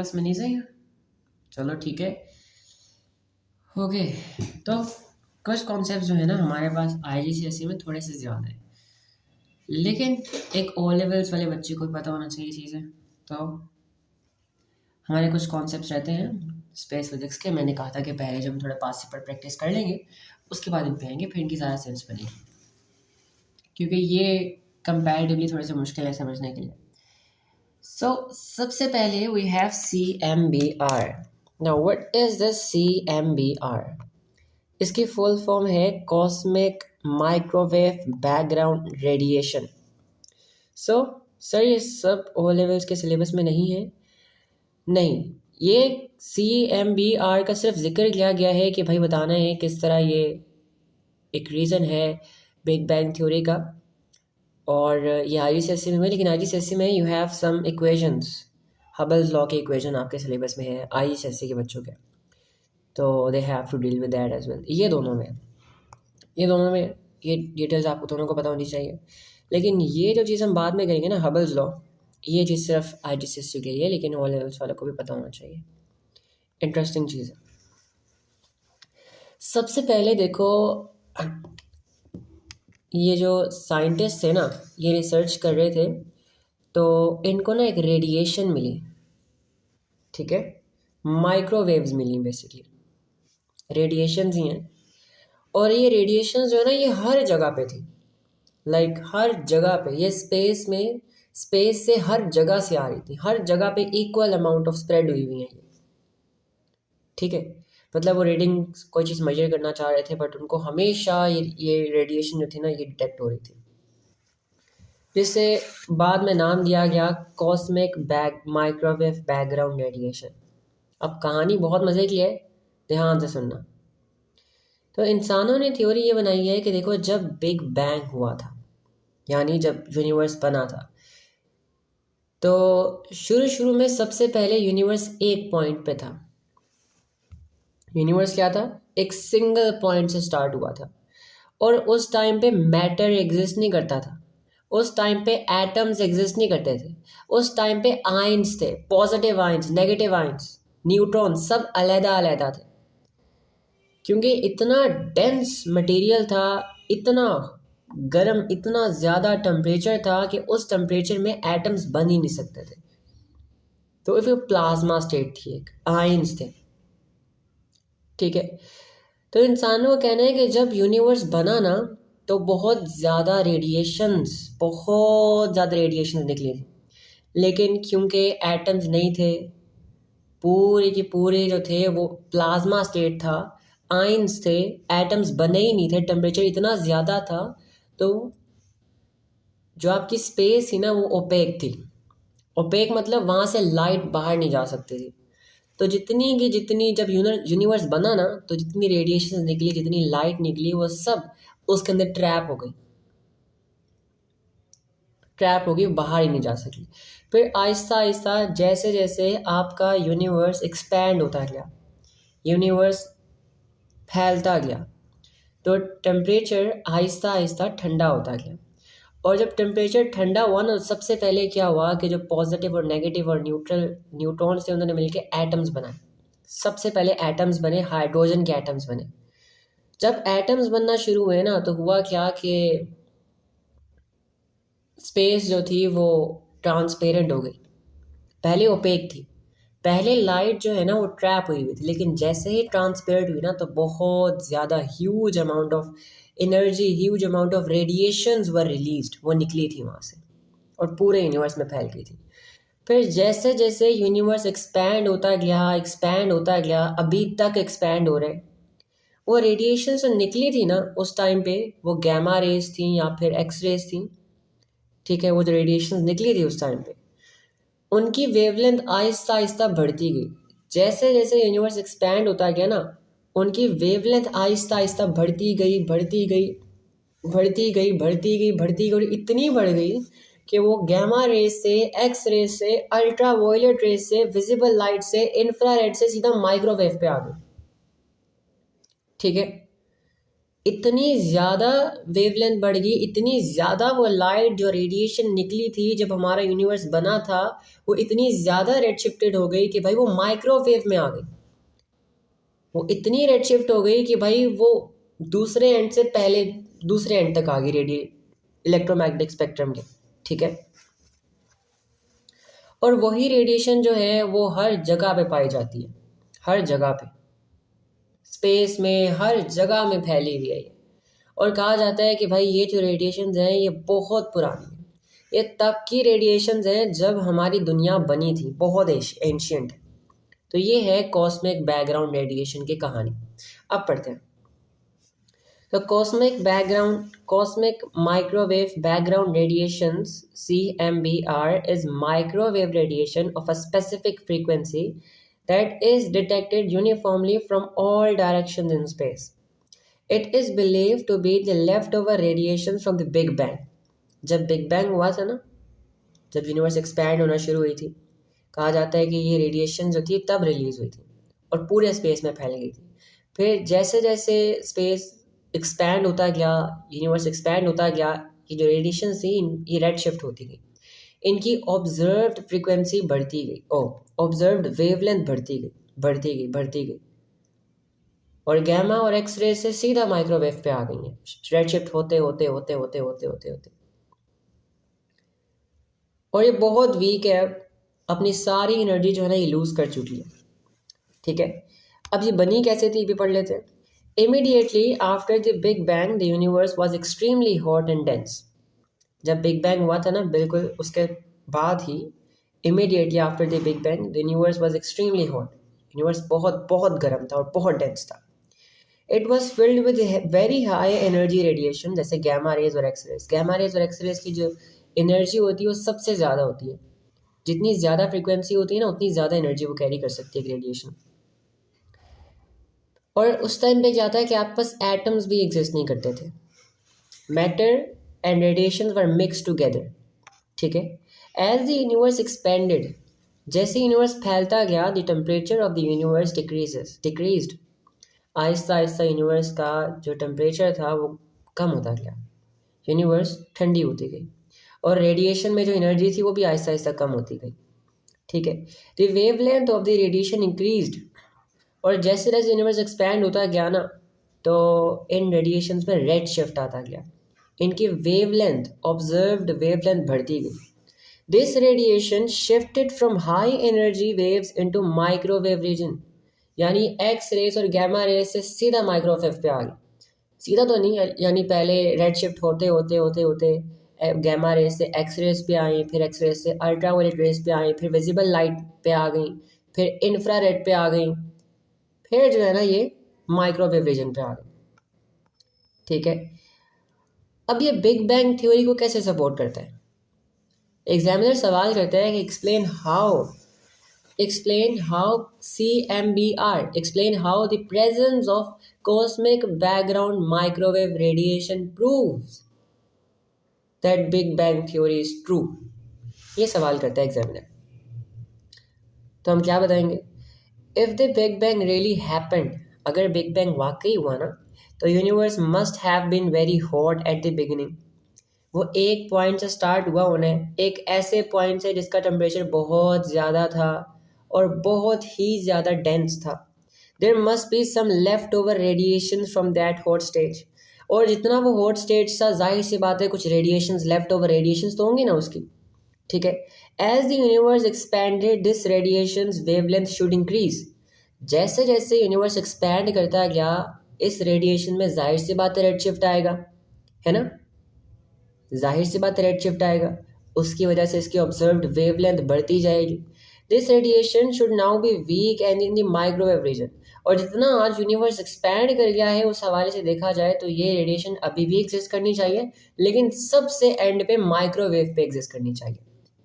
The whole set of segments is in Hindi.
सिलेबस में नहीं सही है, चलो ठीक है। ओके, तो कुछ कॉन्सेप्ट जो है ना हमारे पास IGCSE में थोड़े से ज़्यादा है, लेकिन एक ओ लेवल्स वाले बच्चे को भी पता होना चाहिए चीज़ें। तो हमारे कुछ कॉन्सेप्ट्स रहते हैं स्पेस फिजिक्स के। मैंने कहा था कि पहले जब हम थोड़ा पास पर प्रैक्टिस कर लेंगे उसके बाद इन पे आएंगे, फिर इनकी ज़्यादा सेंस बनेगी, क्योंकि ये कंपैरेटिवली थोड़े से मुश्किल है समझने के लिए। सो सबसे पहले we have CMBR। Now what is this CMBR? इसकी फुल फॉर्म है cosmic microwave background radiation. So sir ये सब ओ लेवल्स के सिलेबस में नहीं है? नहीं, ये CMBR का सिर्फ जिक्र किया गया है कि भाई बताना है किस तरह ये एक रीज़न है बिग बैंग थ्योरी का, और ये IGCSE में, लेकिन IGCSE में you have some equations, Hubble's law के इक्वेशन आपके सिलेबस में है IGCSE के बच्चों के, तो they have to deal with that as well. ये दोनों में ये डिटेल्स आपको दोनों को पता होनी चाहिए। लेकिन ये जो चीज़ हम बाद में करेंगे ना, हबल्स लॉ, ये चीज़ सिर्फ IGCSE के लिए, लेकिन ओ लेवल्स वालों को भी पता होना चाहिए। इंटरेस्टिंग चीज़ है। सबसे पहले देखो, ये जो साइंटिस्ट थे ना, ये रिसर्च कर रहे थे, तो इनको ना एक रेडिएशन मिली, ठीक है, माइक्रोवेव्स मिली बेसिकली, रेडिएशंस ही हैं। और ये रेडिएशंस जो है ना ये हर जगह पे थी, लाइक हर जगह पे, ये स्पेस से हर जगह से आ रही थी, हर जगह पे इक्वल अमाउंट ऑफ स्प्रेड हुई हुई है ये, ठीक है। मतलब वो रीडिंग कोई चीज़ मेजर करना चाह रहे थे, बट उनको हमेशा ये रेडिएशन जो थी ना ये डिटेक्ट हो रही थी, जिससे बाद में नाम दिया गया कॉस्मिक माइक्रोवेव बैकग्राउंड रेडिएशन। अब कहानी बहुत मज़े की है, ध्यान से सुनना। तो इंसानों ने थ्योरी ये बनाई है कि देखो, जब बिग बैंग हुआ था, यानी जब यूनिवर्स बना था, तो शुरू में सबसे पहले यूनिवर्स एक पॉइंट पे था। यूनिवर्स क्या था? एक सिंगल पॉइंट से स्टार्ट हुआ था, और उस टाइम पे मैटर एग्जिस्ट नहीं करता था, उस टाइम पे एटम्स एग्जिस्ट नहीं करते थे, उस टाइम पे आयंस थे, positive ions, negative ions, neutron, सब अलग अलग थे, क्योंकि इतना डेंस मटेरियल था, इतना गर्म, इतना ज़्यादा टेम्परेचर था कि उस टेम्परेचर में एटम्स बन ही नहीं सकते थे। तो फिर प्लाज्मा स्टेट थी, एक आयंस थे, ठीक है। तो इंसानों का कहना है कि जब यूनिवर्स बना ना, तो बहुत ज़्यादा रेडिएशंस निकली थी, लेकिन क्योंकि एटम्स नहीं थे, पूरे के पूरे जो थे वो प्लाज्मा स्टेट था, आयंस थे, एटम्स बने ही नहीं थे, टेम्परेचर इतना ज़्यादा था, तो जो आपकी स्पेस थी ना वो ओपेक थी। ओपेक मतलब वहाँ से लाइट बाहर नहीं जा सकती थी। तो जितनी जब यूनिवर्स बना ना, तो जितनी रेडिएशन निकली, जितनी लाइट निकली, वो सब उसके अंदर ट्रैप हो गई, बाहर ही नहीं जा सकी। फिर आहिस्ता आहिस्ता जैसे जैसे आपका यूनिवर्स एक्सपैंड होता गया, यूनिवर्स फैलता गया, तो टेम्परेचर आहिस्ता आहिस्ता ठंडा होता गया। और जब टेम्परेचर ठंडा हुआ ना, सबसे पहले क्या हुआ कि जो पॉजिटिव और नेगेटिव और न्यूट्रॉन्स थे, उन्होंने मिलकर एटम्स बनाए। सबसे पहले एटम्स बने, हाइड्रोजन के एटम्स बने। जब एटम्स बनना शुरू हुए ना, तो हुआ क्या कि स्पेस जो थी वो ट्रांसपेरेंट हो गई। पहले ओपेक थी, पहले लाइट जो है ना वो ट्रैप हुई हुई थी, लेकिन जैसे ही ट्रांसपेरेंट हुई ना, तो बहुत ज़्यादा huge amount of energy, huge amount of radiations were released, वो निकली थी वहाँ से और पूरे यूनिवर्स में फैल गई थी। फिर जैसे जैसे यूनिवर्स एक्सपैंड होता गया, अभी तक एक्सपैंड हो रहा है। वो रेडिएशन जो निकली थी ना उस टाइम पे, वो गैमा रेज थी या फिर एक्स रेज थी, ठीक है। वो जो रेडिएशन निकली थी उस टाइम पे, उनकी वेवलेंथ आहिस्ता आहिस्ता बढ़ती गई। जैसे जैसे यूनिवर्स एक्सपैंड होता गया ना, उनकी वेवलेंथ आहिस्ता आहिस्ता बढ़ती गई, बढ़ती गई, बढ़ती गई, बढ़ती गई, बढ़ती गई, और इतनी बढ़ गई कि वो गैमा रेज से, एक्स रेज से, अल्ट्रा वायलेट रेज से, विजिबल लाइट से, इंफ्रारेड से सीधा माइक्रोवेव पे आ गई, ठीक है। इतनी ज़्यादा वेवलेंथ बढ़ गई, इतनी ज़्यादा वो लाइट जो रेडिएशन निकली थी जब हमारा यूनिवर्स बना था, वो इतनी ज़्यादा रेड शिफ्टेड हो गई कि भाई वो माइक्रोवेव में आ गई। वो इतनी रेड शिफ्ट हो गई कि भाई वो दूसरे एंड से पहले दूसरे एंड तक आ गई इलेक्ट्रोमैग्नेटिक स्पेक्ट्रम के। ठीक है, और वही रेडिएशन जो है वो हर जगह पे पाई जाती है, हर जगह पे, स्पेस में हर जगह में फैली हुई है ये। और कहा जाता है कि भाई ये जो रेडिएशंस हैं ये बहुत पुरानी है, ये तब की रेडिएशंस हैं जब हमारी दुनिया बनी थी, बहुत एंशियंट है। तो ये है कॉस्मिक बैकग्राउंड रेडिएशन की कहानी। अब पढ़ते हैं। तो cosmic microwave background radiations CMBR is microwave radiation of a specific frequency that is detected uniformly from all directions in space. It is believed to be the leftover radiation from the Big Bang. जब बिग बैंग हुआ था ना, जब यूनिवर्स एक्सपैंड होना शुरू हुई थी, कहा जाता है कि ये रेडिएशन जो थी तब रिलीज हुई थी और पूरे स्पेस में फैल गई थी। फिर जैसे जैसे स्पेस एक्सपैंड होता गया, यूनिवर्स एक्सपैंड होता गया, ये जो रेडिएशन थी ये रेड शिफ्ट होती गई, इनकी ऑब्जर्व्ड फ्रीक्वेंसी बढ़ती गई, ऑब्जर्व्ड वेवलेंथ बढ़ती गई और गैमा और एक्सरे से सीधा माइक्रोवेव पे आ गई हैं, रेड शिफ्ट होते होते होते होते होते होते होते और ये बहुत वीक है, अपनी सारी एनर्जी जो है ना ये लूज कर चुकी है। ठीक है, अब ये बनी कैसे थी भी पढ़ लेते हैं। Immediately after the big bang the universe was extremely hot and dense. जब बिग बैंग हुआ था ना, बिल्कुल उसके बाद ही, immediately after the big bang the universe was extremely hot, universe बहुत बहुत गर्म था और बहुत डेंस था। It was filled with very high energy radiation, जैसे गैमा रेज और एक्सरेज। गैमा रेज और एक्सरेज की जो एनर्जी होती है वो सबसे ज़्यादा होती है, जितनी ज़्यादा फ्रिक्वेंसी होती है ना उतनी ज़्यादा एनर्जी वो कैरी कर सकती है रेडिएशन। और उस टाइम पे क्या था कि आपके पास एटम्स भी एग्जिस्ट नहीं करते थे, matter and radiation were mix together. ठीक है, एज द यूनिवर्स एक्सपेंडेड, जैसे यूनिवर्स फैलता गया, the temperature of the universe decreased. Aahista Aahista universe का जो टेम्परेचर था वो कम होता गया, यूनिवर्स ठंडी होती गई और रेडिएशन में जो एनर्जी थी वो भी आहिस्ता आहिस्ता कम होती गई। ठीक है, the wavelength of the radiation increased, और जैसे जैसे यूनिवर्स एक्सपैंड होता गया ना, तो इन रेडिएशंस में रेड शिफ्ट आता गया, इनकी वेवलेंथ, ऑब्जर्व्ड वेवलेंथ बढ़ती गई। This radiation shifted from high energy waves into microwave region, यानी एक्स रेस और गैमा रेस से सीधा माइक्रोवेव पे आ गई। सीधा तो नहीं, यानी पहले रेड शिफ्ट होते होते होते होते गैमा रेस से एक्स रेस पे आई, फिर एक्स रेस से अल्ट्रावायलेट रेस पे आई, फिर विजिबल लाइट पे आ गई, फिर इंफ्रारेड पे आ गई, फिर जो है ना ये माइक्रोवेव रीजन पे आ गई। ठीक है, अब ये बिग बैंग थ्योरी को कैसे सपोर्ट करता है? एग्जामिनर सवाल करता है कि explain how CMBR, explain how the presence of cosmic background microwave radiation proves that Big Bang theory is true। ये सवाल करता है एग्जामिनर। तो हम क्या बताएंगे? If the big bang really happened, अगर बिग बैंग वाकई हुआ ना, तो universe must have been very hot at the beginning. वो एक पॉइंट से स्टार्ट हुआ उन्हें, एक ऐसे पॉइंट से जिसका टेम्परेचर बहुत ज़्यादा था और बहुत ही ज़्यादा डेंस था। There must be some left over radiation from that hot stage, और जितना वो हॉट स्टेज था, जाहिर सी बात है कुछ रेडिएशंस, लेफ्ट ओवर रेडिएशंस तो होंगी ना उसकी। ठीक है, as the universe expanded this radiation's wavelength should increase. जैसे जैसे यूनिवर्स एक्सपैंड करता गया, इस रेडिएशन में जाहिर सी बात है रेड शिफ्ट आएगा, है ना, जाहिर सी बात रेड शिफ्ट आएगा, उसकी वजह से इसकी ऑब्जर्व्ड वेवलेंथ बढ़ती जाएगी। This radiation should now be weak and in the microwave region, और जितना आज यूनिवर्स एक्सपैंड कर गया है उस हवाले से देखा जाए तो ये रेडिएशन अभी भी एग्जिस्ट करनी चाहिए, लेकिन सबसे एंड पे माइक्रोवेव पे एग्जिस्ट करनी चाहिए।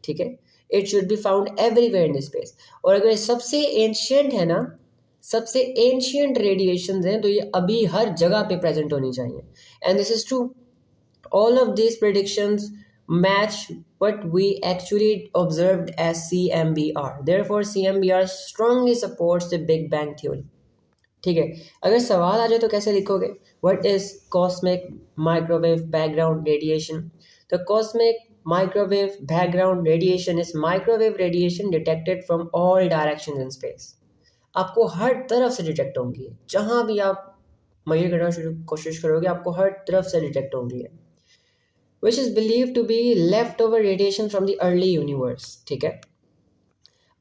ठीक है, it should be found everywhere in space. और अगर सबसे एंशियंट है ना, सबसे एंशियंट रेडिएशन हैं, तो ये अभी हर जगह पे प्रेजेंट होनी चाहिए। And this is true, all of these predictions match what we actually observed as CMBR. Therefore, CMBR strongly supports the Big Bang theory. ठीक है, अगर सवाल आ जाए तो कैसे लिखोगे? What is cosmic microwave background radiation? The cosmic microwave background radiation is microwave radiation detected from all directions in space. आपको हर तरफ से डिटेक्ट होंगी, जहां भी आप मेजर करना शुरू कोशिश करोगे आपको हर तरफ से डिटेक्ट होंगी, which is believe to be left over radiation from the early universe. ठीक है,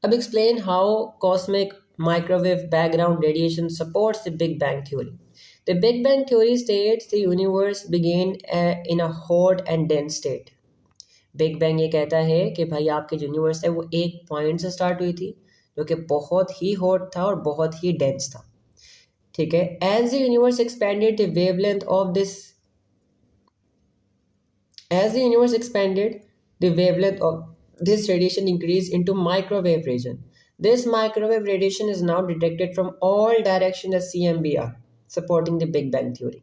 अब explain how cosmic microwave background radiation supports the Big Bang theory. The Big Bang theory states the universe began in a hot and dense state. Big Bang ये कहता है कि भाई आपके जो यूनिवर्स है वो एक पॉइंट से स्टार्ट हुई थी जो कि बहुत ही हॉट था और बहुत ही डेंस था। ठीक है, as the universe expanded the wavelength of this as the universe expanded the wavelength of this radiation increased into microwave region. This microwave radiation is now detected from all directions as CMBR, supporting the Big Bang theory.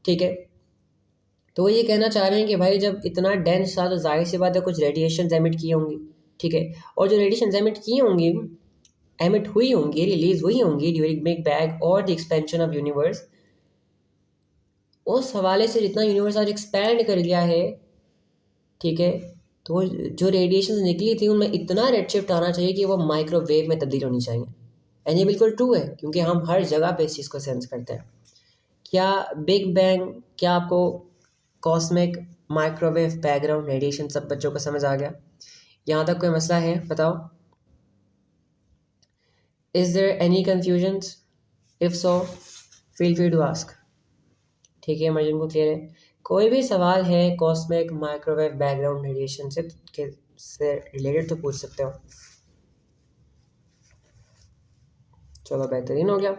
ठीक है, तो वो ये कहना चाह रहे हैं कि भाई जब इतना डेंस था तो जाहिर सी बात है कुछ रेडिएशन एमिट की होंगी। ठीक है, और जो रेडिएशन एमिट की होंगी, एमिट हुई होंगी, रिलीज हुई होंगी ड्यूरिंग बिग बैंग और द एक्सपेंशन ऑफ यूनिवर्स, उस हवाले से जितना यूनिवर्स आज एक्सपैंड कर लिया है, ठीक है, तो जो रेडिएशन निकली थी उनमें इतना रेड शिफ्ट आना चाहिए कि वो माइक्रोवेव में तब्दील होनी चाहिए। एंड ये बिल्कुल ट्रू है क्योंकि हम हर जगह पे इस चीज़ को सेंस करते हैं। क्या बिग बैंग, क्या आपको कॉस्मिक माइक्रोवेव बैकग्राउंड रेडिएशन सब बच्चों को समझ आ गया? यहाँ तक कोई मसला है बताओ? Is there any confusion? If so feel free to ask. ठीक है, मर्जन को क्लियर है? कोई भी सवाल है कॉस्मिक माइक्रोवेव बैकग्राउंड रेडिएशन से रिलेटेड तो पूछ सकते हो। चलो बेहतरीन हो गया।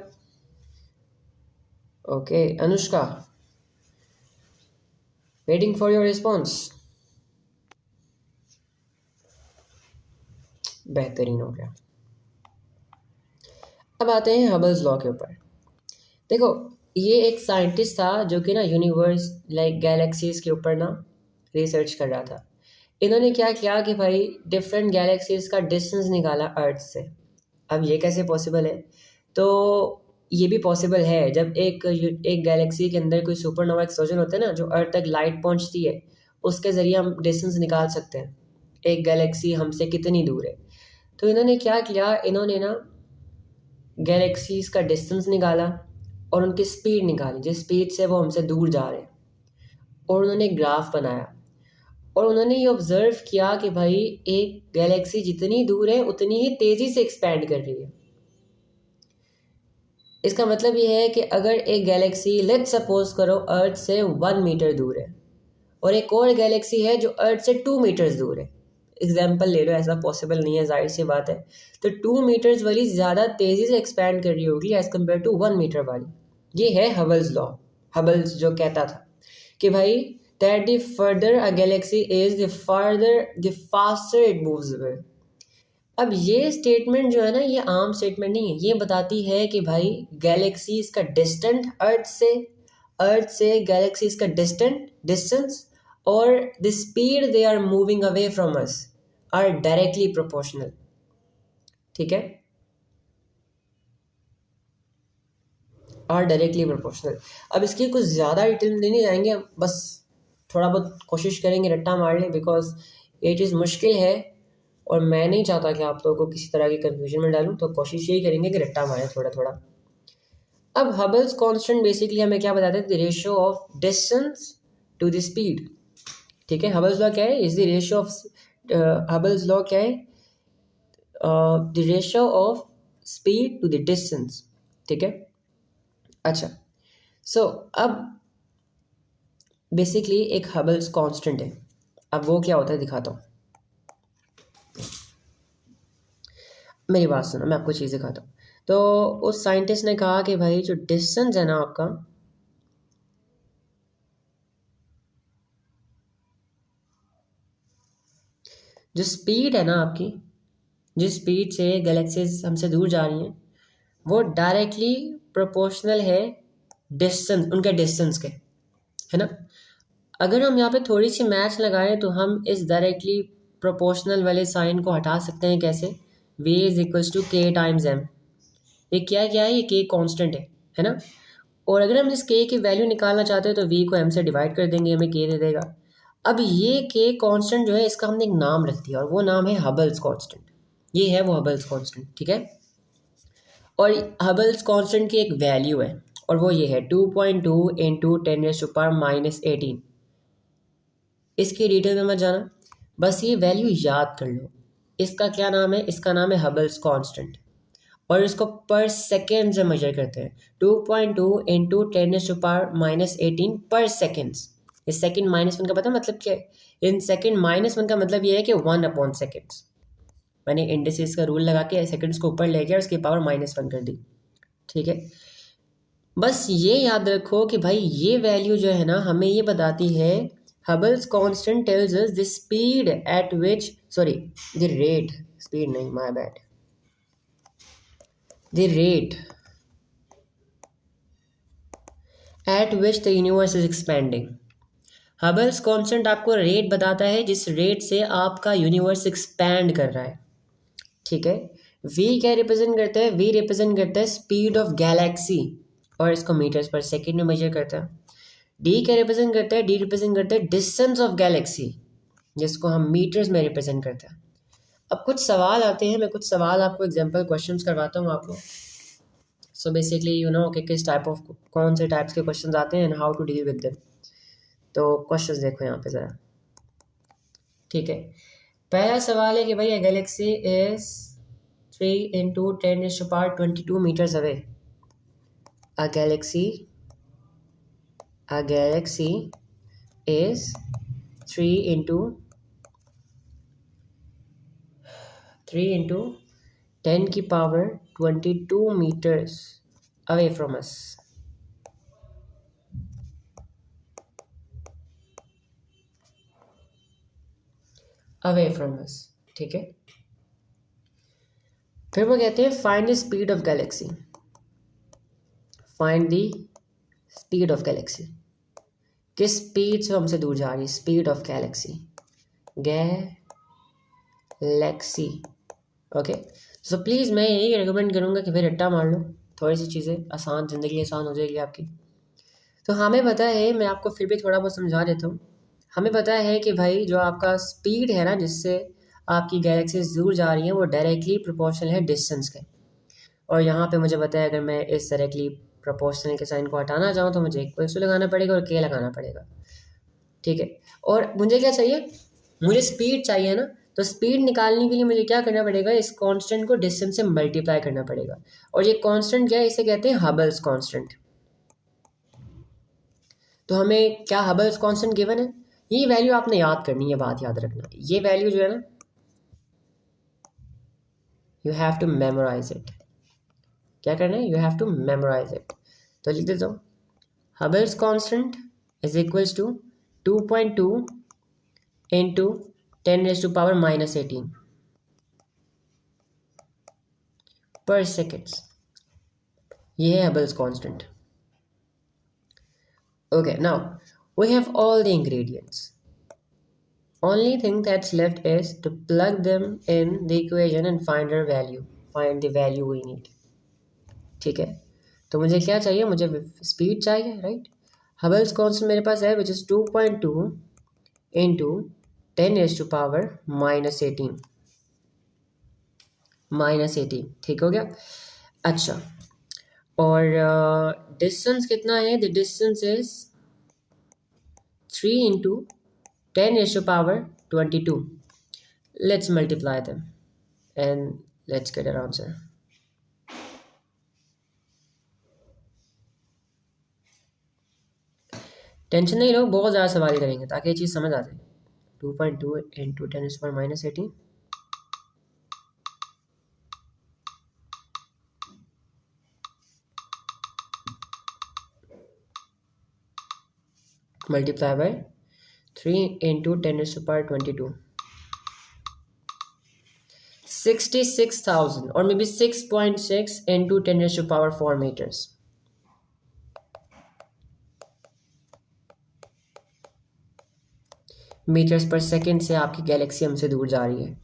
Okay Anushka, waiting for your response. बेहतरीन हो गया। अब आते हैं हबल्स लॉ के ऊपर। देखो, ये एक साइंटिस्ट था जो कि ना यूनिवर्स लाइक गैलेक्सीज के ऊपर ना रिसर्च कर रहा था। इन्होंने क्या किया कि भाई डिफरेंट गैलेक्सीज का डिस्टेंस निकाला अर्थ से। अब ये कैसे पॉसिबल है? तो ये भी पॉसिबल है जब एक गैलेक्सी के अंदर कोई सुपरनोवा एक्सप्लोजन होता है ना, जो अर्थ तक लाइट पहुंचती है, उसके ज़रिए हम डिस्टेंस निकाल सकते हैं एक गैलेक्सी हमसे कितनी दूर है। तो इन्होंने क्या किया, इन्होंने ना गैलेक्सीज का डिस्टेंस निकाला और उनकी स्पीड निकाली, जिस स्पीड से वो हमसे दूर जा रहे हैं, और उन्होंने ग्राफ बनाया और उन्होंने ये ऑब्जर्व किया कि भाई एक गैलेक्सी जितनी दूर है उतनी ही तेज़ी से एक्सपैंड कर रही है। इसका मतलब ये है कि अगर एक गैलेक्सी लेट्स सपोज करो अर्थ से 1 मीटर दूर है और एक और गैलेक्सी है जो अर्थ से 2 मीटर्स दूर है, एग्जाम्पल ले लो, ऐसा पॉसिबल नहीं है जाहिर सी बात है, तो 2 मीटर्स वाली ज़्यादा तेज़ी से एक्सपैंड कर रही होगी एज़ कम्पेयर टू 1 मीटर वाली। ये है हबल्स लॉ। हबल्स जो कहता था कि भाई that the further a galaxy is the faster it moves away. अब ये स्टेटमेंट जो है ना, ये आम स्टेटमेंट नहीं है, ये बताती है कि भाई गैलेक्सीज का अर्थ से गैलेक्सीज का डिस्टेंस और the speed they are moving away from us are directly proportional. ठीक है, आर डायरेक्टली प्रोपोर्शनल। अब इसकी कुछ ज़्यादा डिटेल में नहीं जाएंगे, बस थोड़ा बहुत कोशिश करेंगे रट्टा मारने, बिकॉज ये चीज़ मुश्किल है और मैं नहीं चाहता कि आप लोगों को किसी तरह की कन्फ्यूजन में डालूं, तो कोशिश यही करेंगे कि रट्टा मारें थोड़ा थोड़ा। अब हबल्स कांस्टेंट बेसिकली हमें क्या बताते हैं? The ratio of distance to the speed. ठीक है, हबल्स लॉ क्या है? Is the ratio of Hubble's law क्या है? The ratio of speed to the distance. ठीक है, अच्छा, सो अब बेसिकली एक हबल्स कांस्टेंट है। अब वो क्या होता है दिखाता हूँ, मेरी बात सुनो, मैं आपको चीज़ दिखाता हूँ। तो उस साइंटिस्ट ने कहा कि भाई जो डिस्टेंस है ना आपका, जो स्पीड है ना आपकी, जिस स्पीड से गैलेक्सीज हमसे दूर जा रही हैं, वो डायरेक्टली प्रोपोर्शनल है डिस्टेंस, उनके डिस्टेंस के, है ना। अगर हम यहाँ पे थोड़ी सी मैथ लगाएं तो हम इस डायरेक्टली प्रोपोर्शनल वाले साइन को हटा सकते हैं। कैसे? v is equals to k times m। ये क्या क्या है, ये के कांस्टेंट है ना। और अगर हम इस के की वैल्यू निकालना चाहते हैं तो वी को एम से डिवाइड कर देंगे, हमें के दे देगा। अब ये के कांस्टेंट जो है इसका हमने एक नाम रख दिया और वो नाम है हबल्स कांस्टेंट। ये है वो हबल्स कांस्टेंट, ठीक है। और हबल्स कांस्टेंट की एक वैल्यू है और वो ये है 2.2 इंटू 10⁻⁻18। इसकी डिटेल में मत जाना, बस ये वैल्यू याद कर लो। इसका क्या नाम है, इसका नाम है हबल्स कांस्टेंट और इसको पर सेकेंड से मेजर करते हैं। 2.2 इंटू 10⁻⁻18 पर सेकेंड्स। इस सेकेंड -1 का पता मतलब क्या है, इन सेकेंड -1 का मतलब ये है कि 1/सेकेंड्स। मैंने इंडिसेस का रूल लगा के सेकेंड्स को ऊपर ले गया और उसकी पावर -1 कर दी, ठीक है। बस ये याद रखो कि भाई ये वैल्यू जो है ना हमें ये बताती है, Hubble's constant tells us the speed at which, sorry the rate, speed नहीं, my bad, the rate at which the universe is expanding. Hubble's constant आपको रेट बताता है जिस रेट से आपका यूनिवर्स एक्सपैंड कर रहा है, ठीक है। वी क्या रिप्रेजेंट करता है, वी रिप्रेजेंट करता है स्पीड ऑफ गैलेक्सी और इसको मीटर्स पर सेकेंड में मेजर करता है। डी क्या रिप्रेजेंट करता है, डी रिप्रेजेंट करता है डिस्टेंस ऑफ गैलेक्सी जिसको हम मीटर्स में रिप्रेजेंट करते हैं। अब कुछ सवाल आते हैं, मैं कुछ सवाल आपको एग्जाम्पल क्वेश्चंस करवाता हूँ आपको। सो बेसिकली यू नो कि किस टाइप ऑफ, कौन से टाइप्स के क्वेश्चंस आते हैं and how to deal with them. तो क्वेश्चंस देखो यहाँ पे ज़रा, ठीक है। पहला सवाल है कि भाई अ galaxy is 3 into 10⁻22 meters away. A galaxy is 3 into 10 की power 22 meters away from us. Away from us, ठीक है। फिर वो कहते हैं find the speed of Galaxy. Find the speed of Galaxy, किस स्पीड से हमसे दूर जा रही है, speed of Galaxy, Galaxy, okay. So please मैं यही रिकमेंड करूँगा कि फिर रट्टा मार लो, थोड़ी सी चीज़ें आसान, ज़िंदगी आसान हो जाएगी आपकी। तो हमें पता है, मैं आपको फिर भी थोड़ा बहुत समझा देता हूँ। हमें पता है कि भाई जो आपका स्पीड है ना जिससे आपकी गैलेक्सी दूर जा रही है वो डायरेक्टली प्रोपोर्शनल है डिस्टेंस के। और यहाँ पे मुझे पता है अगर मैं इस डायरेक्टली प्रोपोर्शनल के साइन को हटाना चाहूँ तो मुझे इक्वल्स टू लगाना पड़ेगा और के लगाना पड़ेगा, ठीक है। और मुझे क्या चाहिए, मुझे स्पीड चाहिए ना, तो स्पीड निकालने के लिए मुझे क्या करना पड़ेगा, इस कांस्टेंट को डिस्टेंस से मल्टीप्लाई करना पड़ेगा। और ये कांस्टेंट क्या है, इसे कहते हैं हबल्स कांस्टेंट। तो हमें क्या हबल्स कांस्टेंट गिवन है, ये वैल्यू आपने याद करनी है, बात याद रखना। ये वैल्यू जो है ना you have to memorise it. क्या करना है, you have to memorise it. तो लिख देता हूँ, Hubble's constant is equals to 2.2 into 10⁻⁻18 per seconds. ये है Hubble's constant, okay। Now we have all the ingredients, only thing that's left is to plug them in the equation and find the value we need, ठीक है। तो मुझे क्या चाहिए, मुझे स्पीड चाहिए, राइट। हबल्स कांस्टेंट मेरे पास है विच इज 2.2 इंटू 10⁻⁻18 ठीक हो गया। अच्छा, और डिस्टेंस कितना है, the distance is 3 into 10⁻22. Let's multiply them and let's get our answer. Tension नहीं लो, बहुत ज़्यादा सवाल करेंगे ताकि ये चीज़ समझ आ जाए। 2.2 into 10⁻⁻18 multiply by 3 into 10⁻22, 66,000 or maybe 6.6 into 10⁻4 meters. Metres पर सेकेंड से आपकी गैलेक्सी हमसे दूर जा रही है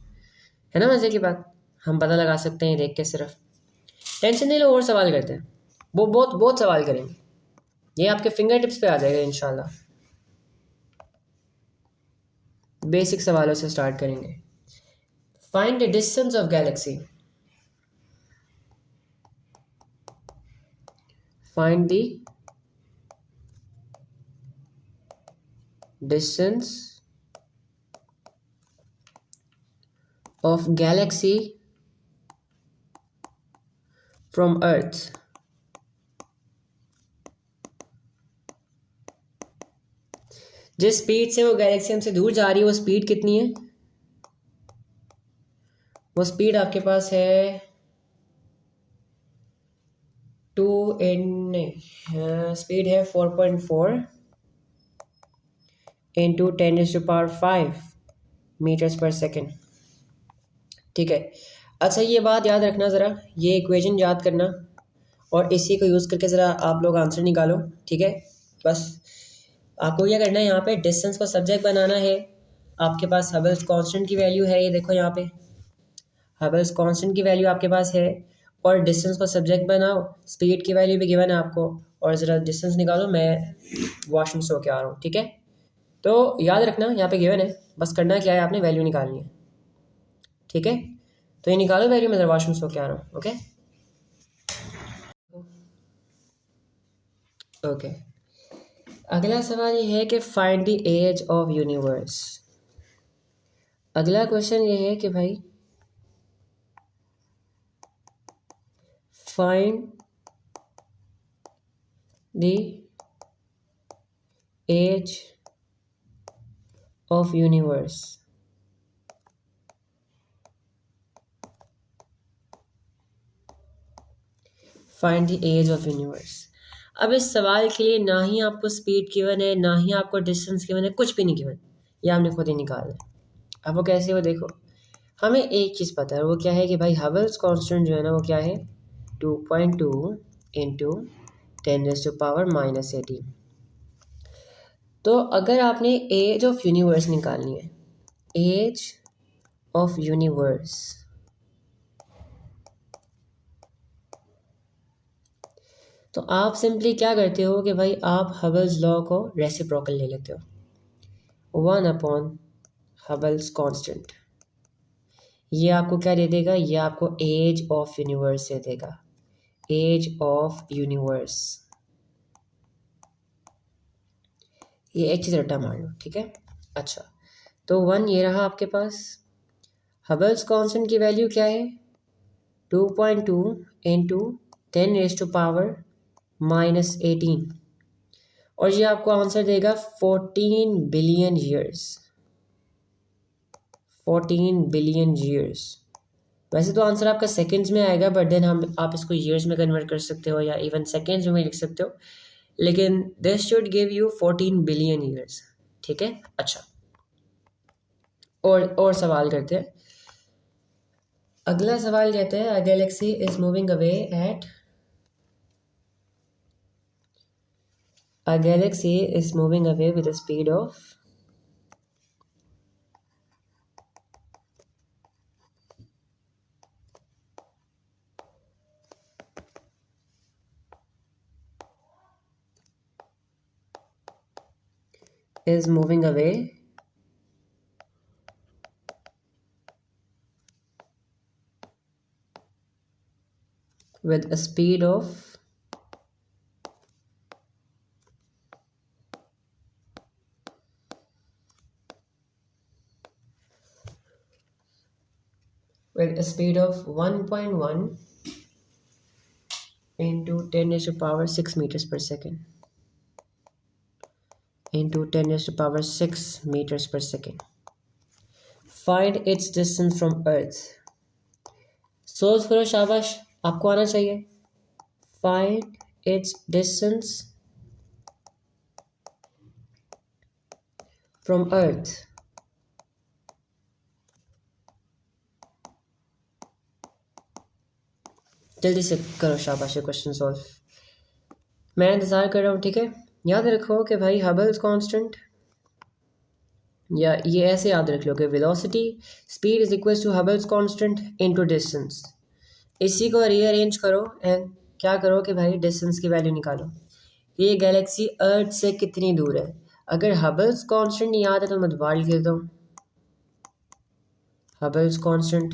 ना। मजे की बात, हम पता लगा सकते हैं देख के सिर्फ। टेंशन नहीं लो, और सवाल करते हैं। वो बहुत बहुत सवाल करेंगे, ये आपके फिंगर टिप्स पे आ जाएगा इंशाल्लाह। बेसिक सवालों से स्टार्ट करेंगे। Find the distance of Galaxy. Find the distance of galaxy from earth। जिस स्पीड से वो गैलेक्सी हमसे दूर जा रही है वो स्पीड कितनी है? वो स्पीड आपके पास है स्पीड है 4.4 इंटू 10⁵ मीटर्स पर सेकेंड। ठीक है, अच्छा ये बात याद रखना ज़रा, ये इक्वेशन याद करना और इसी को यूज़ करके ज़रा आप लोग आंसर निकालो। ठीक है, बस आपको क्या करना है, यहाँ पे डिस्टेंस को सब्जेक्ट बनाना है। आपके पास हबल्स कांस्टेंट की वैल्यू है, ये देखो यहाँ पे हबल्स कांस्टेंट की वैल्यू आपके पास है, और डिस्टेंस को सब्जेक्ट बनाओ। स्पीड की वैल्यू भी गिवन है आपको, और ज़रा डिस्टेंस निकालो। मैं वॉशरूम से होके आ रहा हूँ। ठीक है, तो याद रखना यहाँ पे गिवन है, बस करना क्या है, आपने वैल्यू निकालनी है। ठीक है, तो ये निकालो वैल्यू, मैं ज़रा वॉशरूम से होके आ रहा हूँ। ओके ओके, अगला सवाल ये है कि find the age of universe. अगला क्वेश्चन ये है कि भाई find the age of universe. Find the age of universe. अब इस सवाल के लिए ना ही आपको स्पीड गिवन है, ना ही आपको डिस्टेंस गिवन है, कुछ भी नहीं गिवन, ये आपने खुद ही निकालना है। अब वो कैसे, वो देखो, हमें एक चीज़ पता है, वो क्या है कि भाई हबल्स कांस्टेंट जो है ना वो क्या है, 2.2 इंटू 10⁻⁻18। तो अगर आपने एज ऑफ यूनिवर्स निकालनी है, एज ऑफ यूनिवर्स, तो आप सिंपली क्या करते हो कि भाई आप हबल्स लॉ को रेसिप्रोकल ले लेते हो, 1 हबल्स कांस्टेंट। ये आपको क्या दे देगा, ये आपको एज ऑफ यूनिवर्स दे देगा, एज ऑफ यूनिवर्स। ये एक चीज़ रट्टा मार लो। ठीक है, अच्छा, तो 1 ये रहा आपके पास। हबल्स कांस्टेंट की वैल्यू क्या है, 2.2 इंटू 10⁻⁻18, और ये आपको आंसर देगा 14 बिलियन ईयर्स। 14 billion years. वैसे तो आंसर आपका सेकंड्स में आएगा, बट देन आप इसको ईयर्स में कन्वर्ट कर सकते हो, या इवन सेकंड्स में लिख सकते हो, लेकिन this should give you 14 billion years. ठीक है, अच्छा, और सवाल करते हैं। अगला सवाल कहते हैं, a galaxy is moving away at, a galaxy is moving away with a speed of is moving away with a speed of with a speed of 1.1 into 10⁻⁶ meters per second into 10⁻⁶ meters per second. Find its distance from Earth. सोच करो, शाबाश, आपको आना चाहिए। Find its distance from Earth. जल्दी से करो, शाबाश, क्वेश्चन सॉल्व। मैं इंतज़ार कर रहा हूँ। ठीक है, याद रखो कि भाई हबल्स कांस्टेंट, या ये ऐसे याद रख लो कि velocity speed is equal to Hubble's constant into distance. इसी को रीअरेंज करो एंड क्या करो कि भाई डिस्टेंस की वैल्यू निकालो। ये गैलेक्सी अर्थ से कितनी दूर है। अगर हबल्स कांस्टेंट नहीं याद है तो मैं दोबारा लिख देता हूँ। हबल्स कांस्टेंट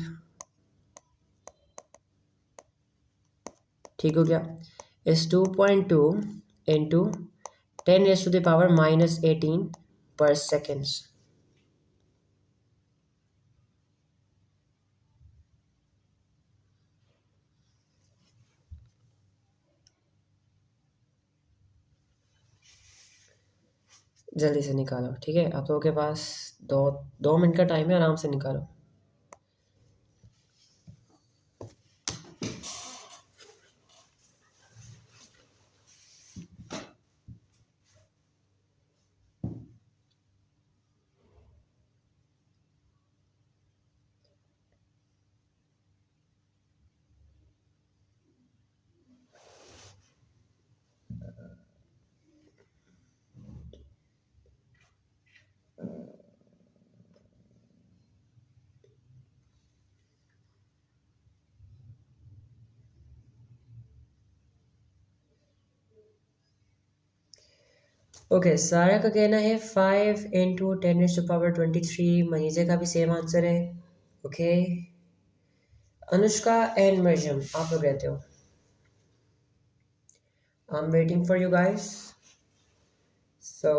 ठीक हो गया, इस 2.2 इंटू 10⁻⁻18 पर सेकेंड्स। जल्दी से निकालो, ठीक है। आप लोगों के पास 2 मिनट का टाइम है, आराम से निकालो। ओके, सारा का कहना है 5 × 10⁻23। मनीजे का भी सेम आंसर है। ओके, अनुष्का एंड मरियम आप लोग रहते हो। I am waiting for you guys, so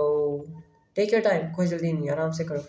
take your time, कोई जल्दी नहीं, आराम से करो।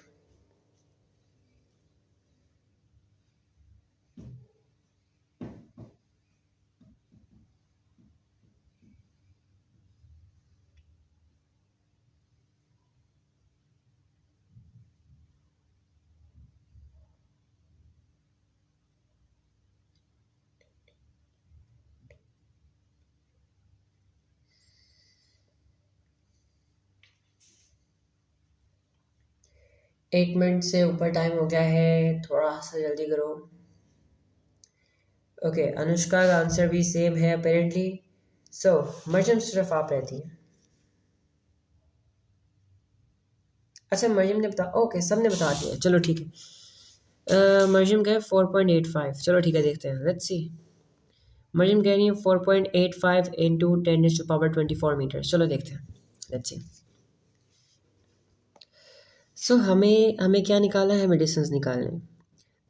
एक मिनट से ऊपर टाइम हो गया है, थोड़ा सा जल्दी करो। ओके, अनुष्का का आंसर भी सेम है अपेरेंटली। सो मरियम सिर्फ आप रहती हैं। अच्छा, मरियम ने बता, ओके सबने बता दिया, चलो ठीक है। मरियम कहे 4.85, चलो ठीक है, देखते हैं, लेट्स सी। मरियम कह रही है 4.85 इंटू 10⁻24 मीटर। चलो देखते हैं, लेट्स सी। सो हमें हमें क्या निकालना है, हमें डिस्टेंस निकालना है।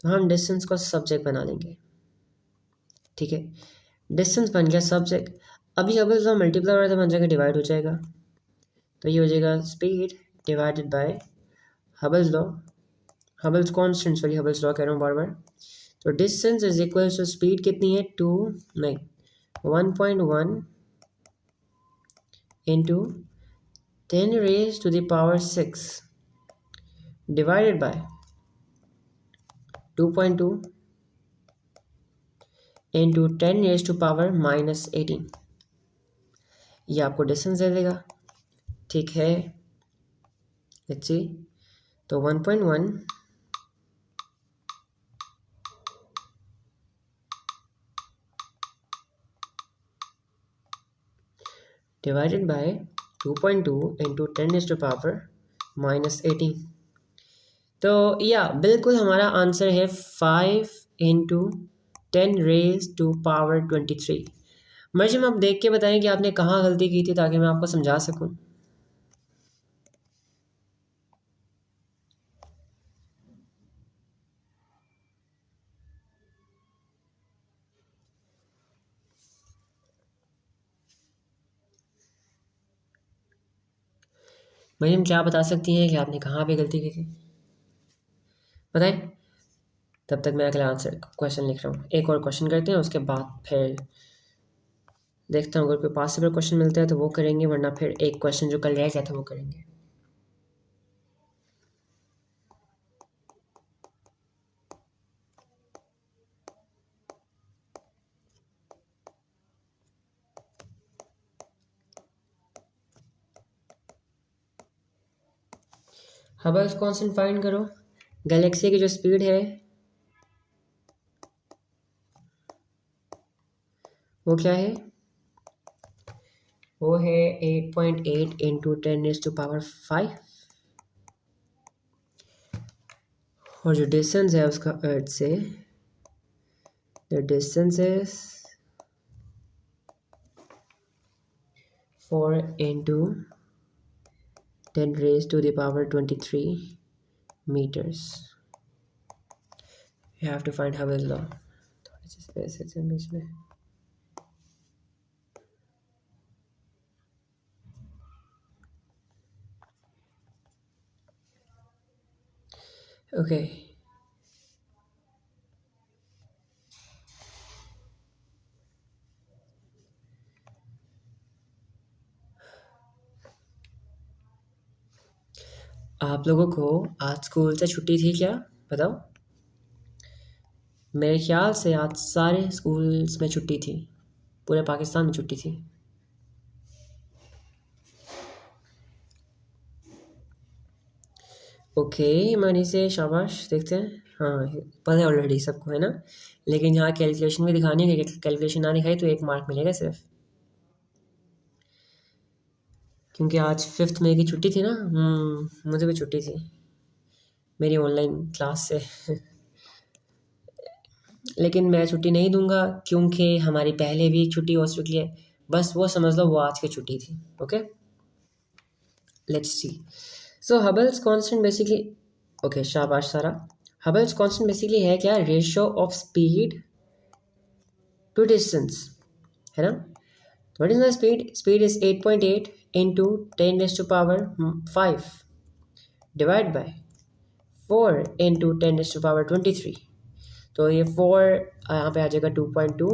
तो हम डिस्टेंस को सब्जेक्ट बना लेंगे, ठीक है। डिस्टेंस बन गया सब्जेक्ट। अभी अब जो मल्टीप्लाई हो रहा था बन जाएगा डिवाइड हो जाएगा। तो ये हो जाएगा speed divided by Hubble's law, Hubble's constant, sorry Hubble's law कह रहा हूँ बार बार। तो distance is equal to speed कितनी है, 1.1 इंटू 10⁻⁶ डिवाइडेड बाय 2.2 इंटू 10⁻⁻18। ये आपको डिस्टेंस दे देगा, ठीक है। लेट्स सी, तो 1.1 डिवाइडेड बाय 2.2 इंटू 10⁻⁻18। तो या बिल्कुल हमारा आंसर है 5 × 10⁻23। मर्जिम आप देख के बताएं कि आपने कहाँ गलती की थी ताकि मैं आपको समझा सकूं। मर्जिम क्या बता सकती हैं कि आपने कहाँ पे गलती की थी, बताएं। तब तक मैं अगला आंसर क्वेश्चन लिख रहा हूँ। एक और क्वेश्चन करते हैं, उसके बाद फिर देखता हूँ अगर कोई पॉसिबल क्वेश्चन मिलता है तो वो करेंगे, वरना फिर एक क्वेश्चन जो कल रह गया था वो करेंगे। हबल्स कांस्टेंट फाइंड करो। गैलेक्सी की जो स्पीड है वो क्या है, वो है 8.8 इंटू 10⁻⁵। और जो डिस्टेंस है उसका अर्थ से the distance is 4 into 10 raised to the power 23 meters. You have to find Hubble's law. थोड़ी सी स्पेस है बीच में. Okay. आप लोगों को आज स्कूल से छुट्टी थी क्या? बताओ. मेरे ख्याल से आज सारे स्कूल्स में छुट्टी थी, पूरे पाकिस्तान में छुट्टी थी. ओके मनी से शाबाश. देखते हैं. हाँ पता है ऑलरेडी सबको, है ना. लेकिन यहाँ कैलकुलेशन भी दिखानी है. कैलकुलेशन ना दिखाई तो 1 मार्क मिलेगा सिर्फ, क्योंकि आज 5 मई की छुट्टी थी ना. मुझे भी छुट्टी थी मेरी ऑनलाइन क्लास से. लेकिन मैं छुट्टी नहीं दूंगा क्योंकि हमारी पहले भी छुट्टी हो चुकी है. बस वो समझ लो वो आज की छुट्टी थी. Okay let's see. So Hubble's constant basically, okay शाबाश सारा. हबल्स कांस्टेंट बेसिकली है क्या? Ratio of speed to distance, है ना. What is the speed? Speed is 8.8 into 10 raised to power 5 divide by 4 into 10 raised to power 23. तो ये 4 यहाँ पे आ जाएगा 2.2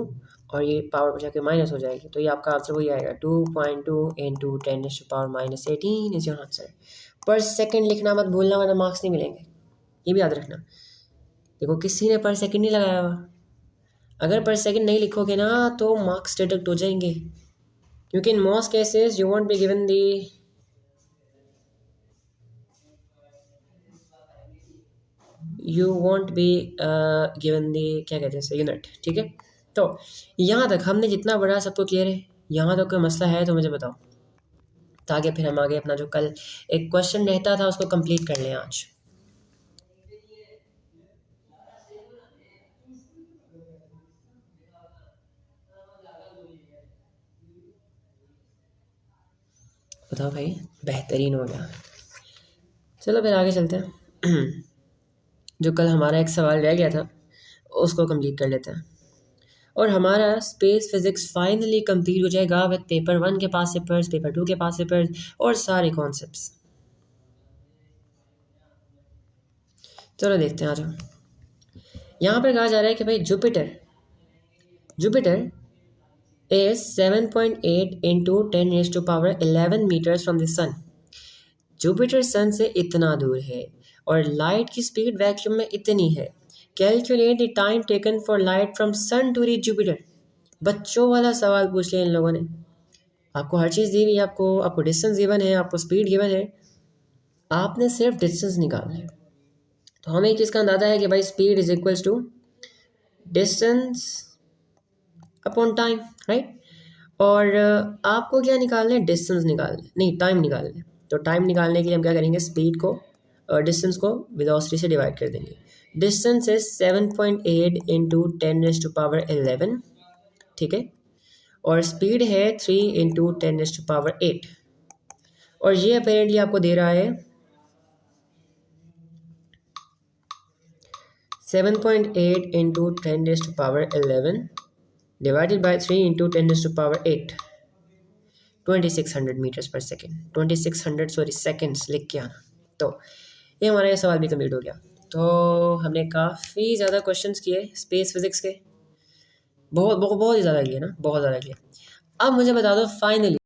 और ये पावर बचा के माइनस हो जाएगी. तो ये आपका आंसर वही आएगा 2.2 into 10 raised to power -18 is your answer. पर सेकंड लिखना मत भूलना वरना मार्क्स नहीं मिलेंगे. ये भी याद रखना. देखो किसी ने पर सेकंड नहीं लगाया हुआ. अगर पर सेकंड नहीं लिखोगे ना तो मार्क्स डिडक्ट हो जाएंगे, क्योंकि in most cases you won't be given the क्या कहते हैं यूनिट. ठीक है. तो यहाँ तक हमने जितना पढ़ा सबको क्लियर है? यहाँ तक कोई मसला है तो मुझे बताओ, ताकि फिर हम आगे अपना जो कल एक क्वेश्चन रहता था उसको कंप्लीट कर लें आज. बताओ भाई. बेहतरीन हो गया. चलो फिर आगे चलते हैं. जो कल हमारा एक सवाल रह गया था उसको कंप्लीट कर लेते हैं और हमारा स्पेस फिजिक्स फाइनली कंप्लीट हो जाएगा विद पेपर 1 के पास पेपर्स, पेपर 2 के पास पेपर्स और सारे कॉन्सेप्ट्स. चलो देखते हैं. आ जाओ. यहाँ पर कहा जा रहा है कि भाई Jupiter is 7.8 into 10 raised to power 11 meters from the sun. Jupiter sun से इतना दूर है और लाइट की स्पीड वैक्यूम में इतनी है. Calculate the time taken for light from sun to reach Jupiter. बच्चों वाला सवाल पूछ लिया इन लोगों ने. आपको हर चीज़ दी हुई है, आपको डिस्टेंस गिवन है, आपको स्पीड गिवन है, आपने सिर्फ डिस्टेंस निकालना है. तो हमें एक चीज़ का अंदाजा है कि भाई speed is equals to distance upon time, right. और आपको क्या निकालना है? डिस्टेंस निकालना है, नहीं टाइम निकालना है. तो टाइम निकालने के लिए हम क्या करेंगे? स्पीड को डिस्टेंस को वेलोसिटी से डिवाइड कर देंगे. Distance is 7.8 into 10 raised to power 11. ठीक है. और स्पीड है 3 into 10 raised to power 8. और ये अपेरेंटली आपको दे रहा है 7.8 into 10 raised to power 11 divided by 3 into 10 raised to power 8. 2600 metres पर सेकेंड. 2600 सॉरी सेकेंड्स लिख के आना. तो ये हमारा ये सवाल भी कंप्लीट हो गया. तो हमने काफ़ी ज़्यादा क्वेश्चंस किए स्पेस फिजिक्स के. बहुत बहुत बहुत ही ज़्यादा किए ना, बहुत ज़्यादा किए. अब मुझे बता दो फाइनली